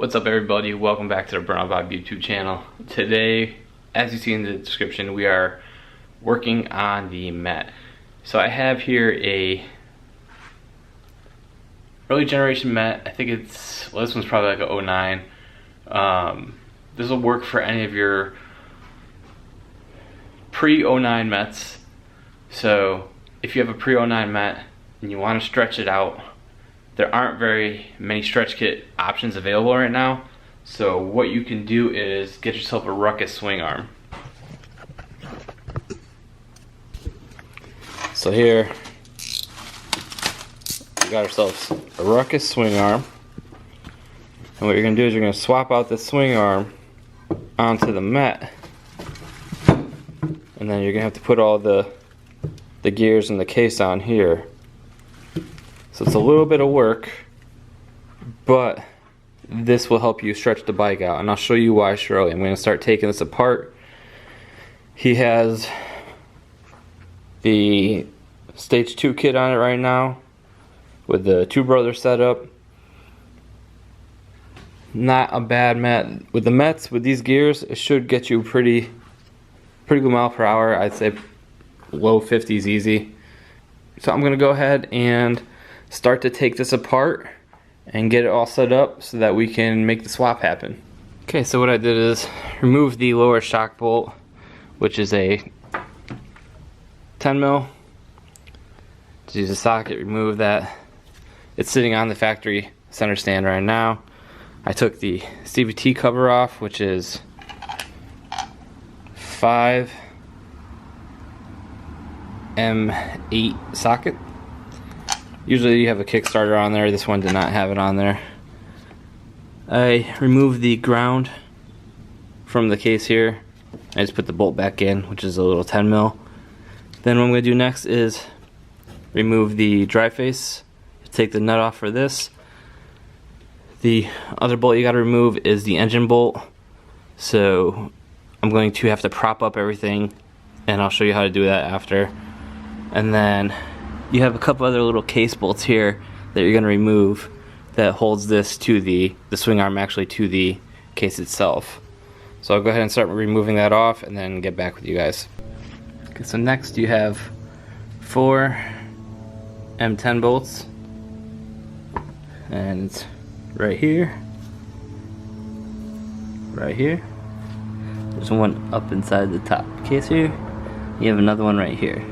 What's up, everybody? Welcome back to the Burnout Bobby YouTube channel. Today, as you see in the description, we are working on the Met. So I have here a early generation Met. I think it's, well, this one's probably like a 09. This will work for any of your pre-09 Mets. So if you have a pre-09 Met and you want to stretch it out, there aren't very many stretch kit options available right now. So what you can do is get yourself a Ruckus swing arm. So here we got ourselves a Ruckus swing arm. And what you're going to do is you're going to swap out the swing arm onto the Met. And then you're going to have to put all the gears and the case on here. So it's a little bit of work, but this will help you stretch the bike out, and I'll show you why shortly. I'm going to start taking this apart. He has the Stage 2 kit on it right now with the Two Brothers setup. Not a bad Met. With the Mets, with these gears, it should get you pretty good mile per hour. I'd say low 50s easy. So I'm going to go ahead and start to take this apart and get it all set up so that we can make the swap happen. Okay, so what I did is remove the lower shock bolt, which is a 10 mil. Just use a socket, remove that. It's sitting on the factory center stand right now. I took the CVT cover off, which is 5 M8 socket. Usually you have a Kickstarter on there. This one did not have it on there. I removed the ground from the case here. I just put the bolt back in, which is a little 10 mil. Then what I'm going to do next is remove the dry face. Take the nut off for this. The other bolt you got to remove is the engine bolt. So I'm going to have to prop up everything, and I'll show you how to do that after. And then you have a couple other little case bolts here that you're going to remove that holds this to the swing arm, actually to the case itself. So I'll go ahead and start removing that off and then get back with you guys. Okay, so next you have 4 M10 bolts, and it's right here, right here. There's one up inside the top case here. You have another one right here.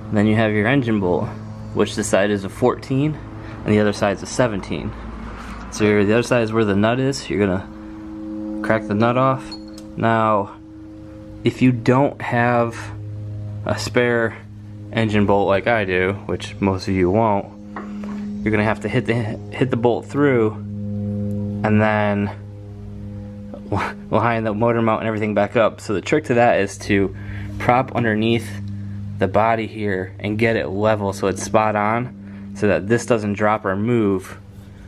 And then you have your engine bolt, which this side is a 14 and the other side is a 17. So the other side is where the nut is. You're gonna crack the nut off. Now, if you don't have a spare engine bolt like I do, which most of you won't, you're gonna have to hit the bolt through and then line the motor mount and everything back up. So the trick to that is to prop underneath the body here and get it level so it's spot on, so that this doesn't drop or move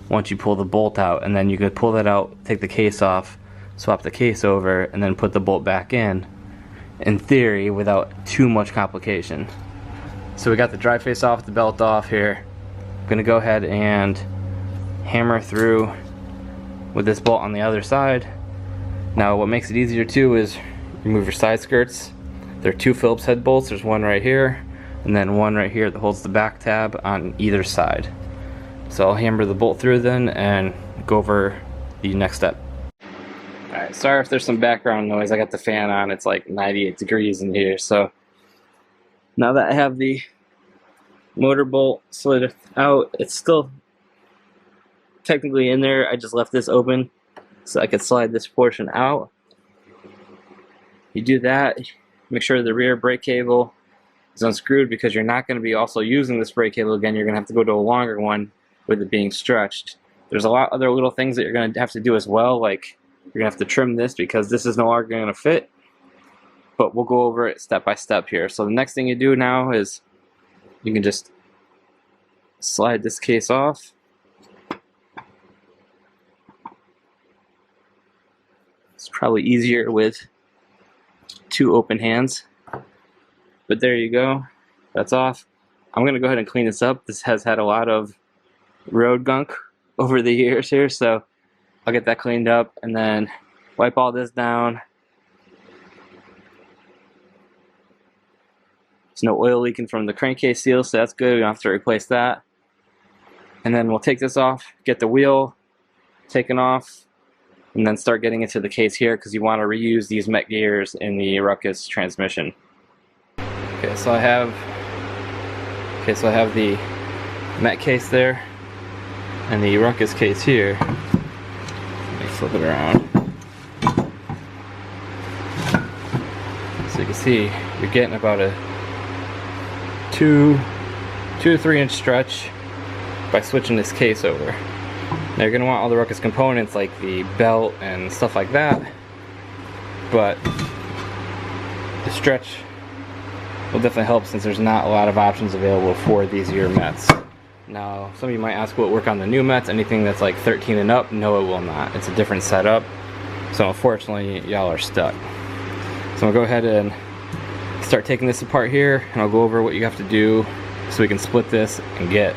once you pull the bolt out. And then you could pull that out, take the case off, swap the case over, and then put the bolt back in theory, without too much complication. So we got the dry face off, the belt off here. I'm gonna go ahead and hammer through with this bolt on the other side. Now what makes it easier too is remove your side skirts. There are 2 Phillips head bolts. There's one right here and then one right here that holds the back tab on either side. So I'll hammer the bolt through then and go over the next step. Alright, sorry if there's some background noise. I got the fan on. It's like 98 degrees in here. So now that I have the motor bolt slid out, it's still technically in there. I just left this open so I could slide this portion out. You do that, make sure the rear brake cable is unscrewed, because you're not going to be also using this brake cable again. You're going to have to go to a longer one with it being stretched. There's a lot other little things that you're going to have to do as well, like you're going to have to trim this because this is no longer going to fit, but we'll go over it step by step here. So the next thing you do now is you can just slide this case off. It's probably easier with 2 open hands, but there you go, that's off. I'm gonna go ahead and clean this up. This has had a lot of road gunk over the years here, so I'll get that cleaned up and then wipe all this down. There's no oil leaking from the crankcase seal, so that's good. We don't have to replace that. And then we'll take this off, get the wheel taken off, and then start getting into the case here because you want to reuse these Met gears in the Ruckus transmission. Okay, so I have the Met case there and the Ruckus case here. Let me flip it around. So you can see you're getting about a 2 to 3 inch stretch by switching this case over. Now you're going to want all the Ruckus components like the belt and stuff like that, but the stretch will definitely help since there's not a lot of options available for these year Mets. Now some of you might ask, will it work on the new Mets? Anything that's like 13 and up? No, it will not. It's a different setup, so unfortunately y'all are stuck. So I'm going to go ahead and start taking this apart here, and I'll go over what you have to do so we can split this and get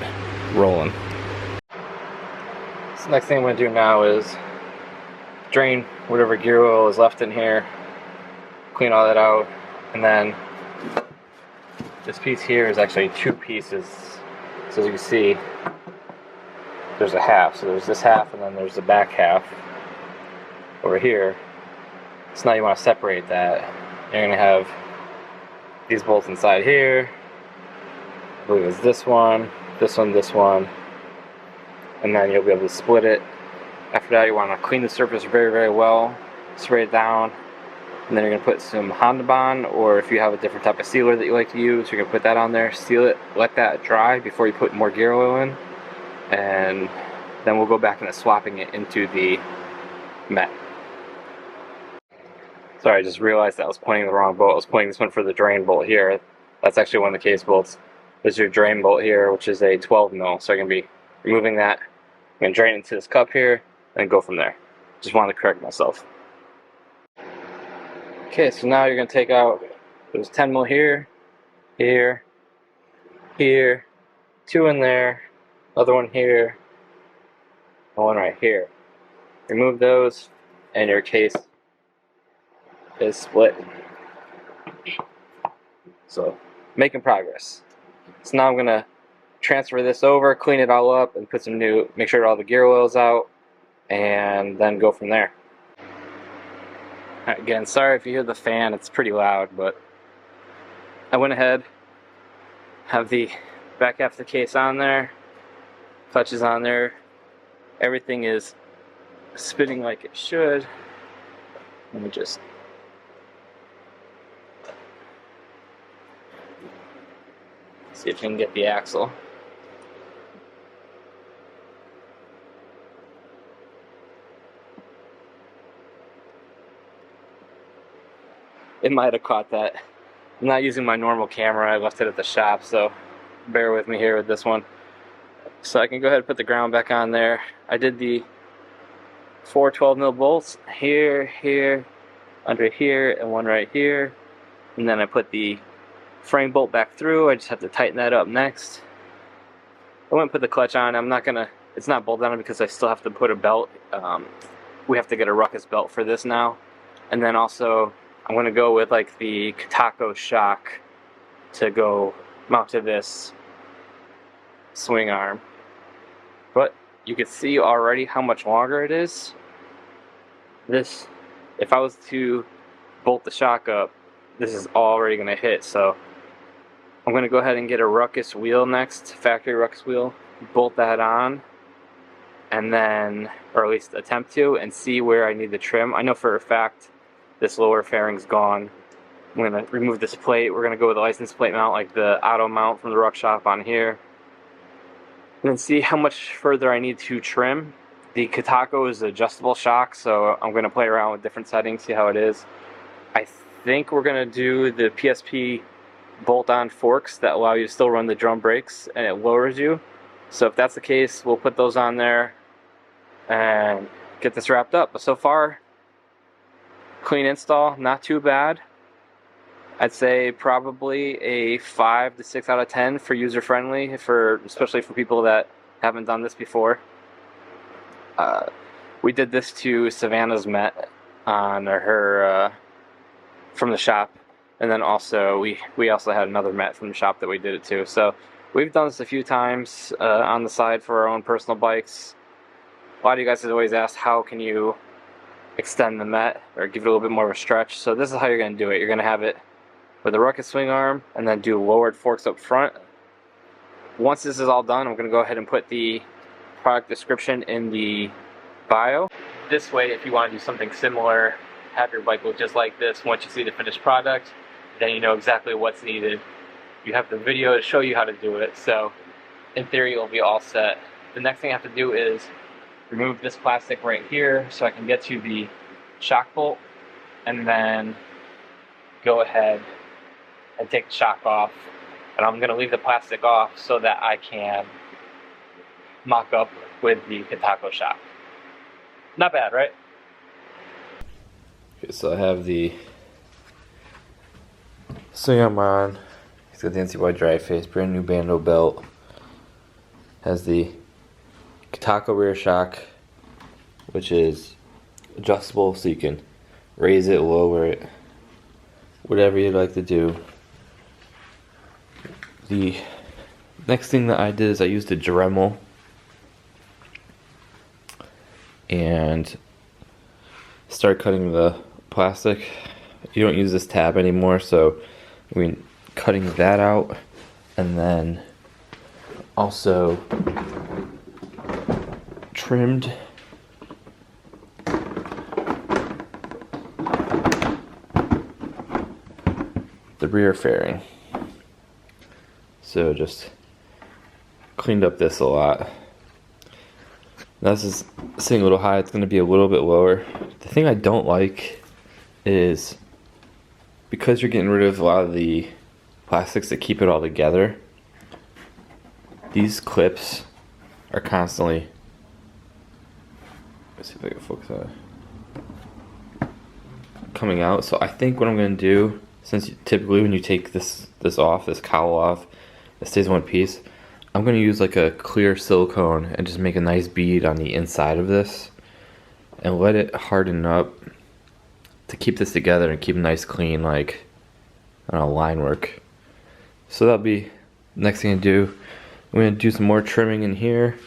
rolling. So next thing I'm going to do now is drain whatever gear oil is left in here, clean all that out, and then this piece here is actually 2 pieces. So as you can see, there's a half. So there's this half and then there's the back half over here. So now you want to separate that. You're going to have these bolts inside here. I believe it's this one, this one, this one. And then you'll be able to split it. After that, you want to clean the surface very, very well, spray it down, and then you're going to put some Honda Bond, or if you have a different type of sealer that you like to use, you're going to put that on there, seal it, let that dry before you put more gear oil in, and then we'll go back into swapping it into the Met. Sorry, I just realized that I was pointing the wrong bolt. I was pointing this one for the drain bolt here. That's actually one of the case bolts. There's your drain bolt here, which is a 12 mil. So you're going to be removing that. I'm going to drain it into this cup here and go from there. Just wanted to correct myself. Okay, so now you're going to take out, there's 10 mil here, here, here, 2 in there, other one here, and one right here. Remove those, and your case is split. So, making progress. So now I'm going to transfer this over, clean it all up, and put some new, make sure all the gear oil's out, and then go from there. Again, sorry if you hear the fan, it's pretty loud, but I went ahead, have the back half of the case on there, clutch is on there, everything is spinning like it should. Let me just see if I can get the axle. It might have caught that. I'm not using my normal camera, I left it at the shop, so bear with me here with this one. So I can go ahead and put the ground back on there. I did the 4 12 mil bolts here, here, under here, and one right here. And then I put the frame bolt back through. I just have to tighten that up next. I wouldn't put the clutch on. I'm not gonna, it's not bolted on because I still have to put a belt. We have to get a Ruckus belt for this now. And then also, I'm going to go with like the Katako shock to go mount to this swing arm. But you can see already how much longer it is. This, if I was to bolt the shock up, this is already going to hit. So I'm going to go ahead and get a Ruckus wheel next, factory Ruckus wheel, bolt that on, and then, or at least attempt to, and see where I need the trim. I know for a fact this lower fairing's gone. I'm going to remove this plate. We're going to go with a license plate mount like the auto mount from the Ruck Shop on here. And then see how much further I need to trim. The Katako is adjustable shock, so I'm going to play around with different settings, see how it is. I think we're going to do the PSP bolt-on forks that allow you to still run the drum brakes and it lowers you. So if that's the case, we'll put those on there and get this wrapped up. But so far, clean install, not too bad. I'd say probably a 5 to 6 out of 10 for user friendly, especially for people that haven't done this before. We did this to Savannah's Met on her from the shop, and then also we also had another Met from the shop that we did it to. So we've done this a few times on the side for our own personal bikes. A lot of you guys have always asked, how can you extend the Met or give it a little bit more of a stretch? So this is how you're going to do it. You're going to have it with a ruckus swing arm and then do lowered forks up front. Once this is all done, I'm going to go ahead and put the product description in the bio. This way, if you want to do something similar, have your bike look just like this, once you see the finished product, then you know exactly what's needed. You have the video to show you how to do it, so in theory you'll be all set. The next thing I have to do is remove this plastic right here so I can get to the shock bolt, and then go ahead and take the shock off. And I'm going to leave the plastic off so that I can mock up with the Katako shock. Not bad, right? Okay, so I have the swing arm on. It's got the NCY drive face, brand new Bando belt. Has the Katako rear shock, which is adjustable, so you can raise it, lower it, whatever you'd like to do. The next thing that I did is I used a Dremel and start cutting the plastic. You don't use this tab anymore, so we're cutting that out, and then also trimmed the rear fairing. So just cleaned up this a lot. Now this is sitting a little high, it's going to be a little bit lower. The thing I don't like is, because you're getting rid of a lot of the plastics that keep it all together, these clips are constantly, let's see if I can focus on it, coming out. So I think what I'm going to do, since typically when you take this off, this cowl off, it stays in one piece, I'm going to use like a clear silicone and just make a nice bead on the inside of this and let it harden up to keep this together and keep a nice clean, like, I don't know, line work. So that'll be the next thing to do. I'm going to do some more trimming in here,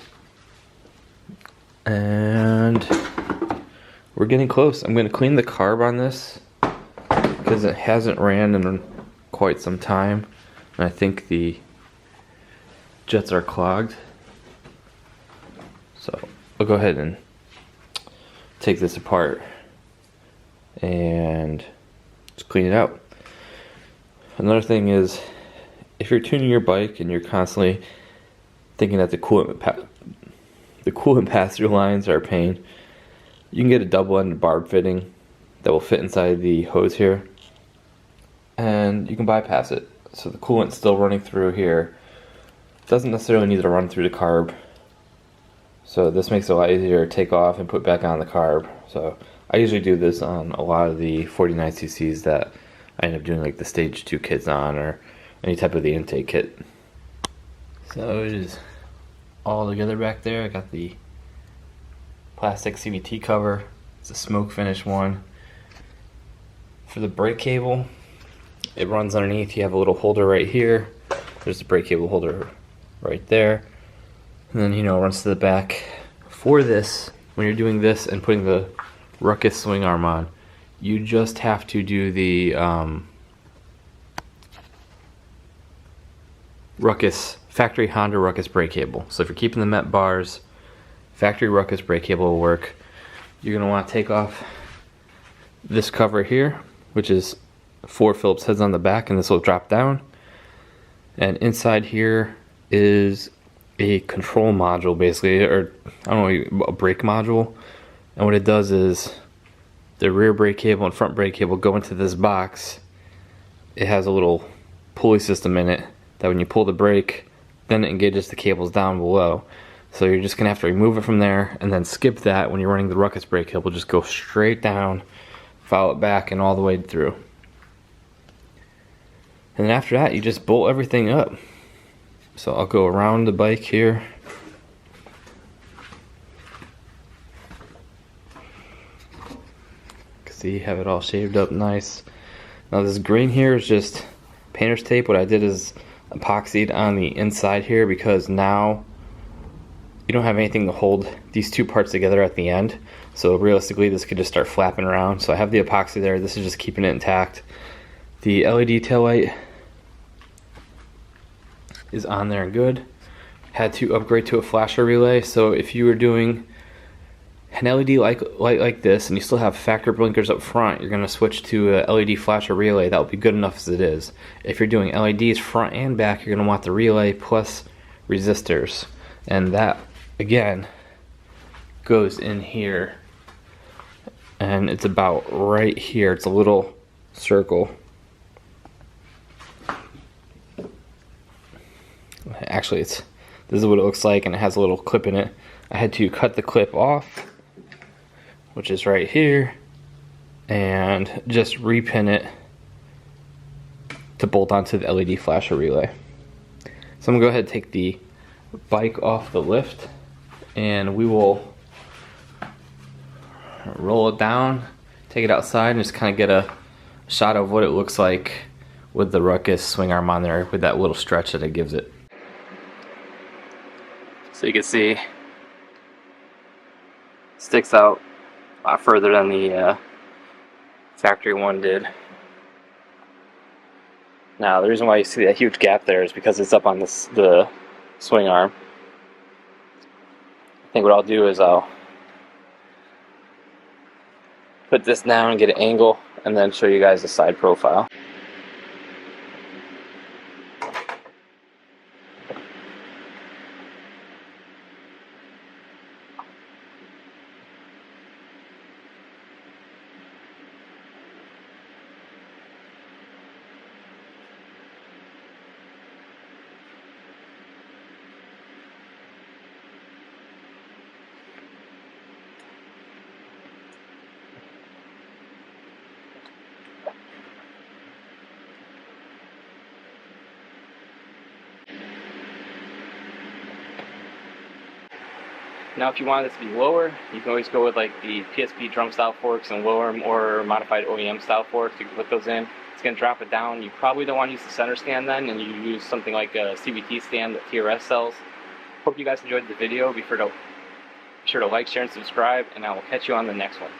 and we're getting close. I'm going to clean the carb on this because it hasn't ran in quite some time, and I think the jets are clogged. So I'll go ahead and take this apart and just clean it out. Another thing is, if you're tuning your bike and you're constantly thinking that the coolant pass-through lines are a pain, you can get a double-ended barb fitting that will fit inside the hose here, and you can bypass it. So the coolant's still running through here. Doesn't necessarily need to run through the carb. So this makes it a lot easier to take off and put back on the carb. So I usually do this on a lot of the 49cc's that I end up doing like the stage 2 kits on, or any type of the intake kit. So it is all together back there. I got the plastic CVT cover. It's a smoke finish one. For the brake cable, it runs underneath. You have a little holder right here. There's the brake cable holder right there. And then, you know, it runs to the back. For this, when you're doing this and putting the ruckus swing arm on, you just have to do the factory Honda ruckus brake cable. So if you're keeping the Met bars, factory ruckus brake cable will work. You're going to want to take off this cover here, which is 4 Phillips heads on the back, and this will drop down. And inside here is a control module, basically, or I don't know, a brake module. And what it does is the rear brake cable and front brake cable go into this box. It has a little pulley system in it that when you pull the brake, then it engages the cables down below. So you're just gonna have to remove it from there and then skip that. When you're running the ruckus brake cable, just go straight down, follow it back and all the way through. And then after that, you just bolt everything up. So I'll go around the bike here. See, have it all shaved up nice. Now this green here is just painter's tape. What I did is epoxied on the inside here because now you don't have anything to hold these two parts together at the end. So realistically this could just start flapping around. So I have the epoxy there. This is just keeping it intact. The LED taillight is on there and good. Had to upgrade to a flasher relay. So if you were doing an LED light like this and you still have factor blinkers up front, you're going to switch to a LED flasher relay. That will be good enough as it is. If you're doing LEDs front and back, you're going to want the relay plus resistors. And that, again, goes in here. And it's about right here. It's a little circle. Actually, this is what it looks like, and it has a little clip in it. I had to cut the clip off, which is right here, and just repin it to bolt onto the LED flasher relay. So I'm gonna go ahead and take the bike off the lift, and we will roll it down, take it outside, and just kind of get a shot of what it looks like with the Ruckus swing arm on there with that little stretch that it gives it. So you can see it sticks out a lot further than the factory one did. Now the reason why you see that huge gap there is because it's up on the swing arm. I think what I'll do is I'll put this down and get an angle and then show you guys the side profile. Now if you want this to be lower, you can always go with like the PSP drum style forks and lower or modified OEM style forks. You can put those in. It's going to drop it down. You probably don't want to use the center stand then, and you use something like a CVT stand that TRS sells. Hope you guys enjoyed the video. Be sure to like, share, and subscribe, and I will catch you on the next one.